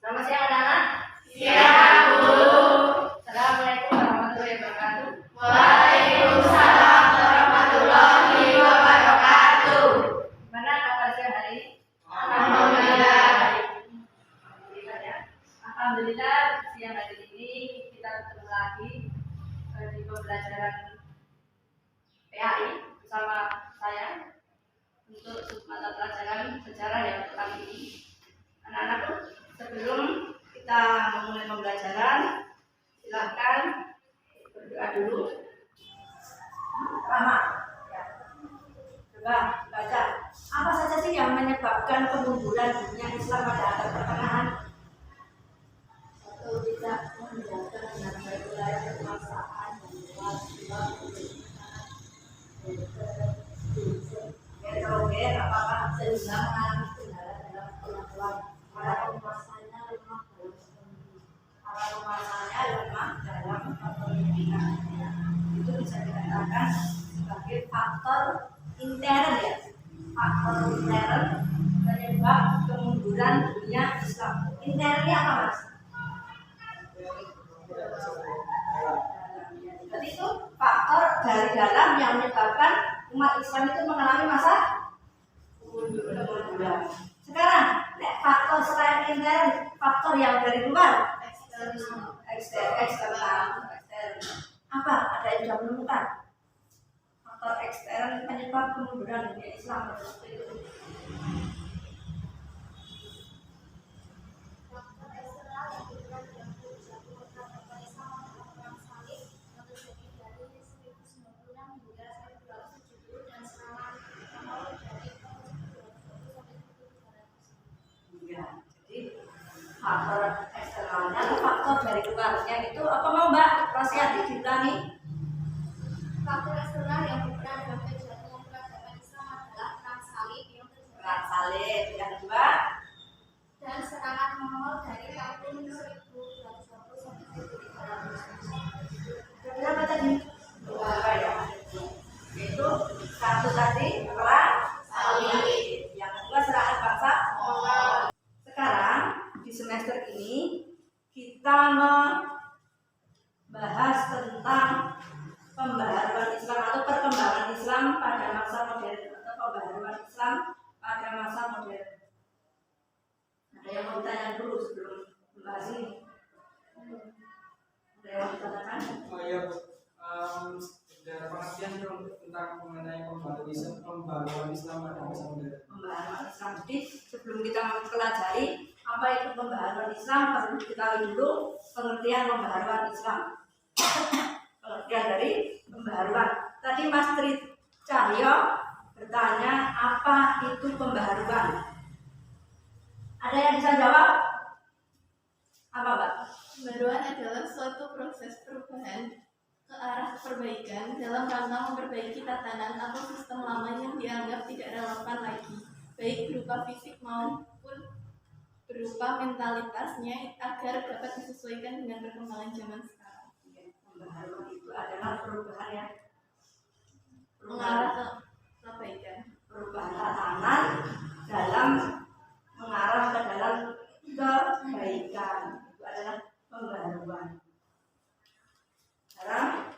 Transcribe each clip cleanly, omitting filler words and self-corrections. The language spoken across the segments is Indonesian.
Selamat siang anak-anak. Siang, Bu. Assalamualaikum warahmatullahi wabarakatuh. Waalaikumsalam warahmatullahi wabarakatuh. Gimana kabar siang hari ini? Alhamdulillah. Alhamdulillah ya. Alhamdulillah siang hari ini kita ketemu lagi di pembelajaran PAI bersama saya untuk mata pelajaran sejarah yang kali ini. Anak-anakku, sebelum kita memulai pembelajaran, silahkan berdoa dulu. Pertama, ya. Coba baca. Apa saja sih yang menyebabkan kemunduran dunia Islam pada abad pertengahan? Satu, tidak menjaga dengan baik wilayah kekuasaan dan luas sebab Heterogen, apakah sehingga mengalami kendala dalam pengetahuan para penguasanya lemah dalam kepemimpinan. para penguasanya lemah dalam kepemimpinan? Itu bisa dikatakan sebagai faktor intern ya, faktor intern penyebab kemunduran dunia Islam. Internnya apa mas? Jadi itu faktor dari dalam yang menyebabkan umat Islam itu mengalami masa kemunduran. Sekarang faktor selain intern, faktor yang dari luar, eksternal. Apa? Ada yang sudah menemukan faktor ekstern penyebab kemunduran dunia Islam seperti itu? Faktor eksternal yang berperan dalam terjadi perang Islam adalah perang salib yang terjadi dari 1096 hingga 1270 dan selama tahun dari tahun 1220 sampai 1300. Ya, jadi faktor eksternalnya atau faktor dari luarnya itu apa mau Mbak? Rasiati ditani. Faktor eksternal yang berperan dalam kejatuhan peradaban Islam adalah perang salib yang terjadi Perang salib. Yang kedua, dan serangan Mongol dari tahun 1220 sampai 1300. berapa tadi? Dua ya. Itu satu tadi perang salib. Yang kedua serangan bangsa Mongol. Sekarang di semester ini kita membahas tentang pembaharuan Islam atau perkembangan Islam pada masa modern atau pembaharuan Islam pada masa modern. Ada yang mau ditanya dulu sebelum membahas ini? Ada yang mau ditanyakan? Oh iya Bu, ada pengertian dong tentang mengenai pembaruan Islam pada masa modern. Pembaharuan Islam. Jadi sebelum kita mempelajari apa itu pembaharuan Islam, perlu diketahui dulu pengertian pembaharuan Islam. Pengertian dari pembaharuan. Tadi Mas Tri Cahyo bertanya apa itu pembaharuan. Ada yang bisa jawab? Apa Mbak? Pembaruan adalah suatu proses perubahan ke arah perbaikan dalam rangka memperbaiki tatanan atau sistem lama yang dianggap tidak relevan lagi, baik berupa fisik maupun berupa mentalitasnya agar dapat disesuaikan dengan perkembangan zaman sekarang. Pembaharuan itu adalah perubahan ya, Mengarah ke perbaikan. perubahan tatanan dalam mengarah ke dalam kebaikan. Itu adalah pembaharuan. Sekarang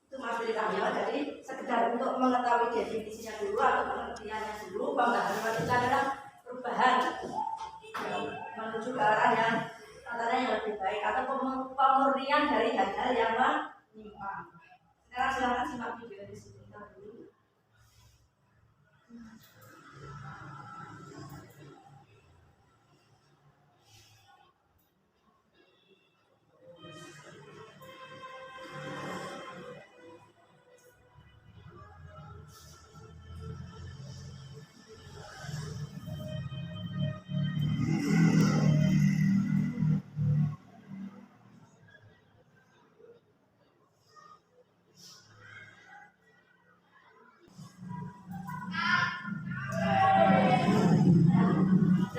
itu Mas Tri Cahyo, jadi sekedar untuk mengetahui definisinya dulu atau pengertiannya dulu, pembaharuan itu adalah perubahan menuju ke arah yang tatanan yang lebih baik atau pemurnian dari hal-hal yang menyimpang. Sekarang silakan simak video di sebentar dulu.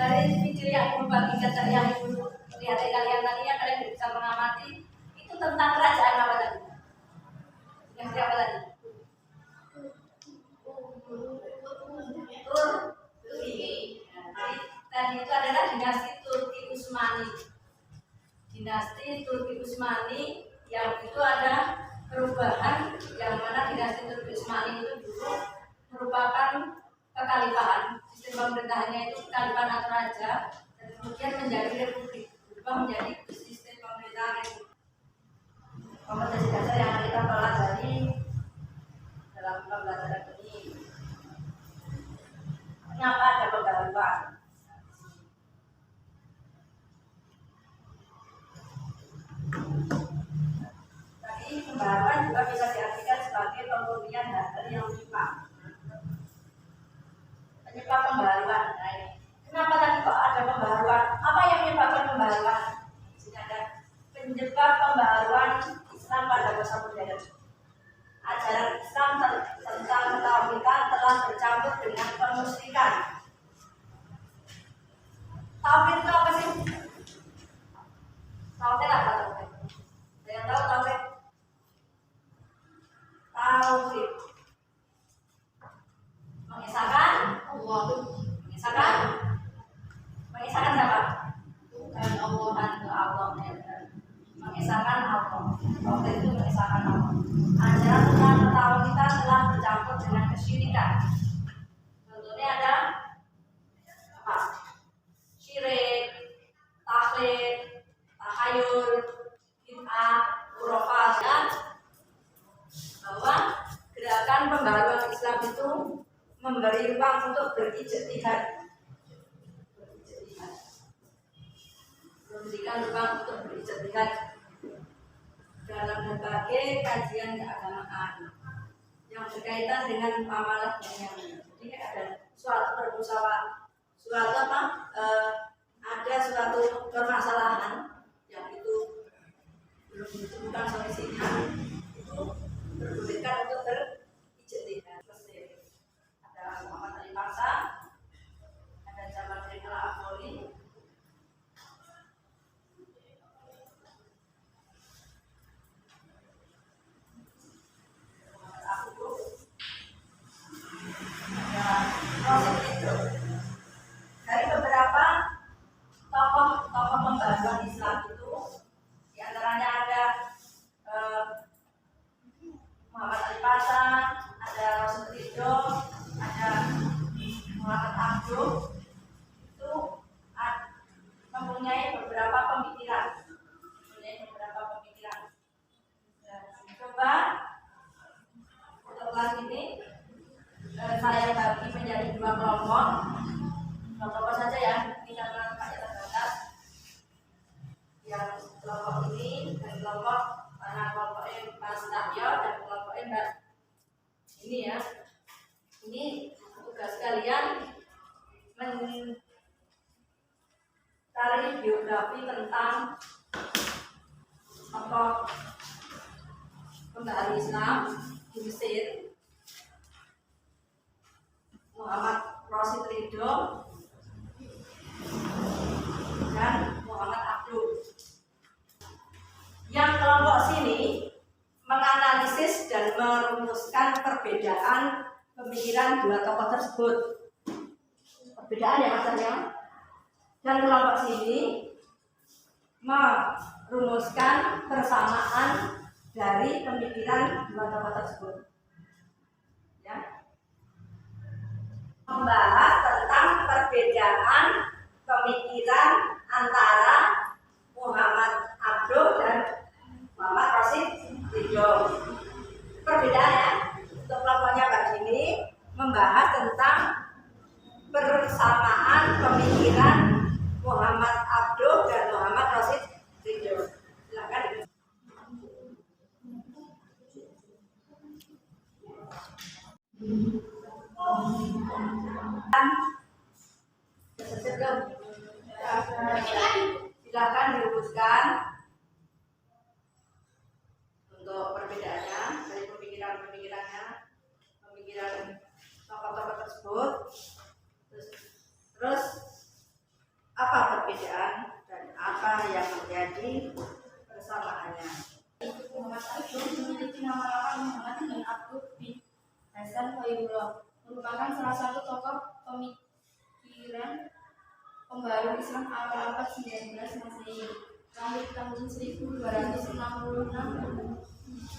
Dari video yang ibu bagikan tadi, yang ibu lihat dari kalian tadi, yang kalian bisa mengamati itu tentang kerajaan apa tadi? Yang siapa tadi? Turki. Nah, tadi itu adalah dinasti Turki. Utsmani. Dinasti Turki Utsmani yang itu ada perubahan, yang mana dinasti Turki Utsmani itu dulu merupakan kekhalifahan, sistem pemerintahannya itu kekhalifahan atau raja, dan kemudian menjadi republik, berubah menjadi sistem pemerintahan republik. Kompetensi dasar yang akan kita pelajari dalam pembelajaran ini. Kenapa ada pembaharuan? Tadi pembaharuan juga bisa diartikan sebagai pemurnian dari yang menyimpang. Penyebab pembaharuan. Nah, ini. Kenapa tadi kok ada pembaharuan? Apa yang menyebabkan pembaharuan? Di sini ada penyebab pembaharuan Islam pada masa modern. Ajaran Islam tentang ketauhidan telah bercampur dengan kemusyrikan. Tauhid itu apa sih? Tauhid apa tauhid? Ada yang tahu tauhid? Tauhid mengisahkan Allah, mengisahkan siapa? Bukan Allah, Allah, mengisahkan Allah. Tauhid itu mengisahkan Allah. Ajaran tentang ketauhidan telah bercampur dengan kesyirikan. Contohnya ada apa? Syirik, taklid, tahayul, bid'ah, khurafat, dan bahwa gerakan pembaharuan Islam itu memberi ruang untuk berijtihad. Memberikan ruang untuk berijtihad dalam berbagai kajian keagamaan yang berkaitan dengan amalan duniawi. Jadi ada suatu ada suatu permasalahan yang itu belum ditemukan solusinya, itu diperbolehkan untuk berijtihad. Ada Muhammad Ali Paksa, ada Jamal Zainal Abidin, dari beberapa tokoh pembaharuan Islam itu, diantaranya ada Muhammad Ali Pasha, ada Rasul Ridho, ada Muhammad Abduh, itu mempunyai beberapa pemikiran. Coba untuk kelas ini saya bagi menjadi dua kelompok saja ya, ini karena banyak terbatas. Yang kelompok ini dan kelompok Mas Tahyo dan kelompok Mbak ini ya. Ini tugas kalian mencari biografi tentang tokoh pembaharu Islam di Mesir, Muhammad Rashid Ridho dan Muhammad Abduh. Yang kelompok sini menganalisis dan merumuskan perbedaan pemikiran dua tokoh tersebut. Perbedaan ya maksudnya. Dan kelompok sini merumuskan persamaan dari pemikiran dua tokoh tersebut. Ya. Membahas tentang perbedaan pemikiran antara Muhammad Abduh dan Muhammad Rashid Ridho. Perbedaannya untuk kelompoknya bagi ini membahas tentang persamaan pemikiran Muhammad Abduh dan Muhammad Rashid Ridho. Silakan. Silakan dirubuskan untuk perbedaannya dari pemikiran tokoh-tokoh tersebut. Terus apa perbedaan dan apa yang menjadi persamaannya? Muhammad Abduh memiliki nama lengkap Muhammad bin Abduh bin Hasan Khairullah, merupakan salah satu tokoh pemikiran Pembaharuan Islam awal abad 19 Masehi. Lahir tahun 1266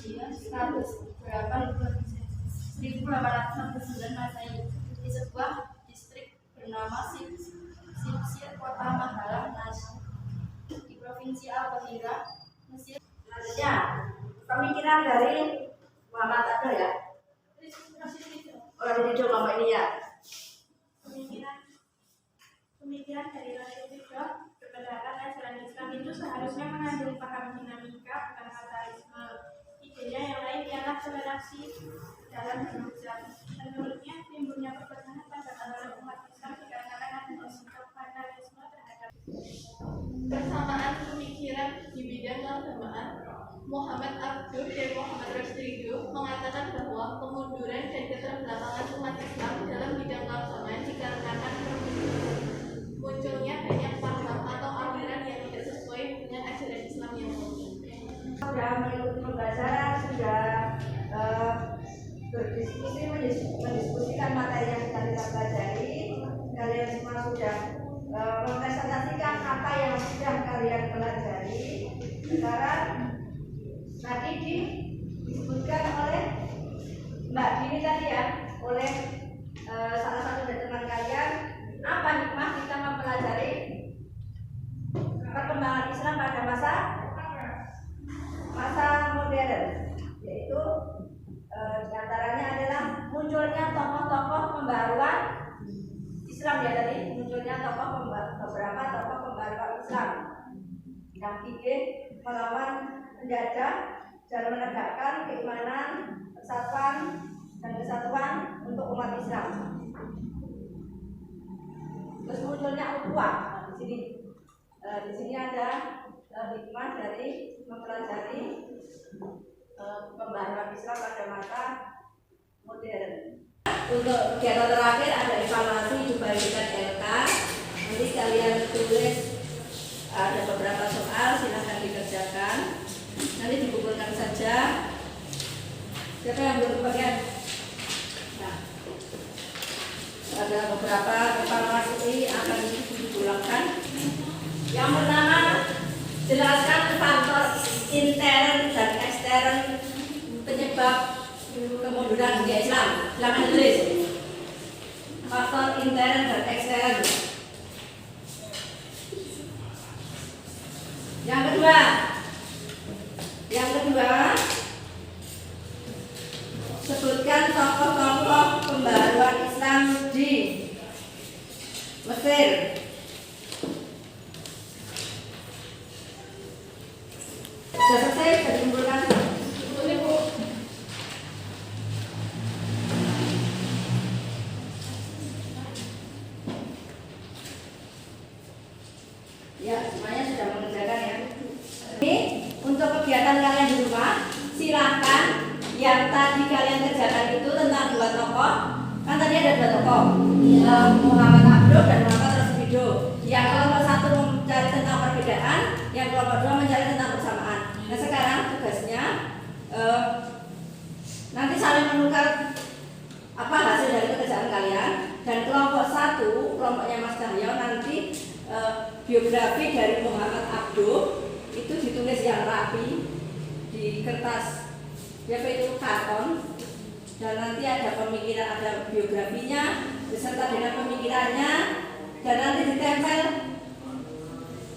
Hijriah, 100 berapa 1869 Masehi, di sebuah distrik bernama Sipsir, kota Mahalah, Najd, di provinsi Al-Qahirah, Mesir. Selanjutnya, pemikiran dari Muhammad Abduh ya. Orang di Jawa ini ya. Pemikiran dari Rasul Fiqh berdasarkan ajaran Islam itu seharusnya mengandung paham dinamika bukan fatalisme. Idenya yang lain ialah toleransi dalam berusaha. Menurutnya, timbulnya perpecahan pada antara umat Islam dikarenakan adanya sikap fatalisme terhadap persamaan pemikiran di bidang keagamaan. Muhammad Abduh dan Muhammad Rasrido mengatakan bahwa kemunduran dan keterbelakangan umat Islam dalam bidang keagamaan dikarenakan munculnya banyak paham atau aliran yang tidak sesuai dengan ajaran Islam yang murni. Sudah mengikuti pembelajaran, sudah berdiskusi, mendiskusikan materi yang kita pelajari. Kalian semua sudah mempresentasikan apa yang sudah kalian pelajari. Sekarang tadi disebutkan oleh Mbak Dini tadi ya, oleh salah satu dari teman kalian, apa hikmah kita mempelajari perkembangan Islam pada masa modern, yaitu diantaranya adalah munculnya tokoh-tokoh pembaruan Islam ya, tadi munculnya beberapa tokoh pembaruan Islam yang gigih melawan penjajah dan menegakkan keimanan, persatuan dan kesatuan untuk umat Islam. Terus munculnya ukhuwah. Di sini ada hikmah dari mempelajari pembaharuan Islam pada masa modern. Untuk kegiatan terakhir ada evaluasi dibandingkan LK. Nanti kalian tulis, ada beberapa soal, silahkan dikerjakan. Nanti dikumpulkan saja. Siapa yang belum kebagian? Nah, ada beberapa evaluasi ini akan dipulangkan. Yang pertama, jelaskan faktor intern dan ekstern penyebab kemunduran dunia Islam. Silakan tulis. Faktor intern dan ekstern. Yang kedua, sebutkan tokoh-tokoh pembaruan Islam di Mesir. Sudah selesai, sudah dikumpulkan. Ya, semuanya sudah mengerjakan ya. Ini untuk kegiatan kalian di rumah, silahkan yang tadi kalian kerjakan itu tentang dua tokoh. Kan tadi ada dua tokoh, Muhammad Abduh dan Muhammad Rasrido. Yang kelompok satu mencari tentang perbedaan, yang kelompok dua mencari tentang persamaan. Nah sekarang tugasnya nanti saling menukar apa hasil dari pekerjaan kalian. Dan kelompok satu, kelompoknya Mas Cahyo, nanti biografi dari Muhammad Abduh itu ditulis yang rapi di kertas itu karton, dan nanti ada pemikiran, ada biografinya beserta dengan pemikirannya, dan nanti ditempel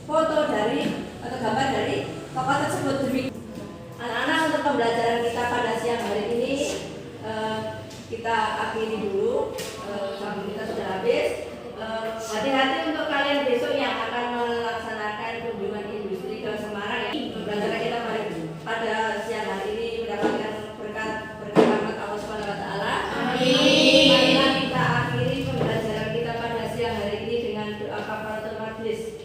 foto dari atau gambar dari tokoh tersebut. Anak-anak, untuk pembelajaran kita pada siang hari ini kita akhiri dulu, waktu kita sudah habis. Hati-hati untuk kalian besok yang akan melaksanakan kunjungan industri ke Semarang ya. Pembelajaran kita pada siang hari ini mendapatkan berkat rahmat Allah Subhanahu wa taala. Amin. Marilah kita akhiri pembelajaran kita pada siang hari ini dengan doa kafaratul majlis.